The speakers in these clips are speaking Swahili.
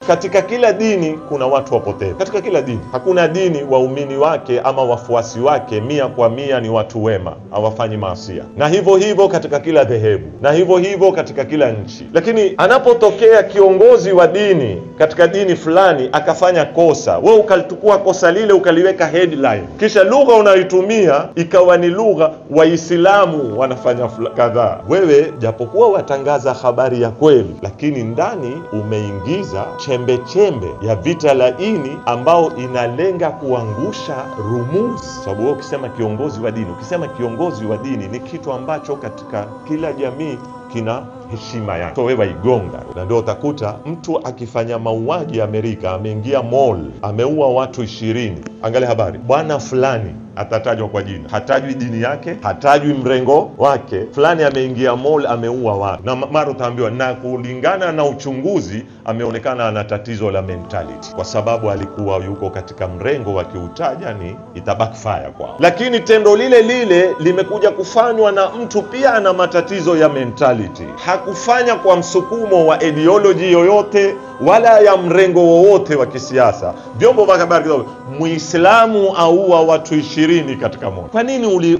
Katika kila dini kuna watu wapotevu, katika kila dini. Hakuna dini waumini wake ama wafuasi wake 100% ni watu wema, hawafanyi maasi. Na hivyo hivyo katika kila dhehebu, na hivyo hivyo katika kila nchi. Lakini anapotokea kiongozi wa dini katika dini fulani akafanya kosa, wewe ukalichukua kosa lile ukaliweka headline, kisha lugha unaitumia ikawa ni lugha Waislamu wanafanya kadhaa. Wewe japokuwa watangaza habari ya kweli, lakini ndani umeingiza chembe chembe ya vita laini ambao inalenga kuangusha rumuzi. Sababu wewe ukisema kiongozi wa dini, ni kitu ambacho katika kila jamii kina heshima yake. So wewe igonga, na ndio utakuta mtu akifanya mauaji Amerika, ameingia mall, ameua watu 20. Angalia habari, bwana fulani atatajwa kwa jina, hatajwi dini yake, hatajwi mrengo wake. Fulani ameingia mall, ameua watu, na mara utaambiwa na kulingana na uchunguzi ameonekana ana tatizo la mentality, kwa sababu alikuwa yuko katika mrengo wa kiutaja, ni itabackfire kwao. Lakini tendo lile lile limekuja kufanywa na mtu pia ana matatizo ya mentality, hakufanya kwa msukumo wa ideology yoyote wala ya mrengo wowote wa kisiasa. Vyombo vya habari kidogo, Muislamu aua watu 20 katika moja.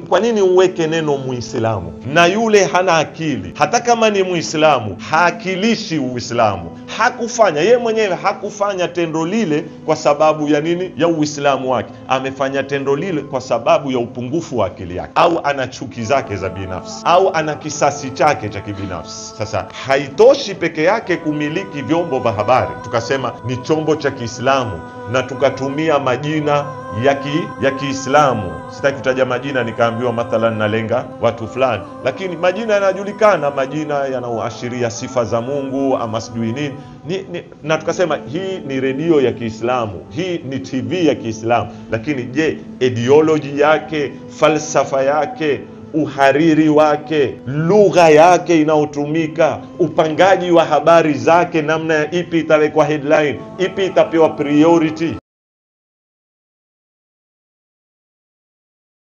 Kwa nini uweke neno Muislamu? Na yule hana akili. Hata kama ni Muislamu, haakilishi Uislamu. Hakufanya, yeye mwenyewe hakufanya tendo lile kwa sababu ya nini? Ya Uislamu wake. Amefanya tendo lile kwa sababu ya upungufu wa akili yake, au ana chuki zake za binafsi, au ana kisasi chake cha kibinafsi. Sasa haitoshi peke yake kumiliki vyombo vya habari tukasema ni chombo cha Kiislamu na tukatumia majina ya Kiislamu. Sitaki kutaja majina nikaambiwa mathalan nalenga watu fulani, lakini majina yanajulikana, majina yanaoashiria sifa za Mungu ama sijui nini. Na tukasema hii ni redio ya Kiislamu, hii ni TV ya Kiislamu. Lakini je, ideology yake, falsafa yake, uhariri wake, lugha yake inayotumika, upangaji wa habari zake, namna ipi itawekwa headline, ipi itapewa priority?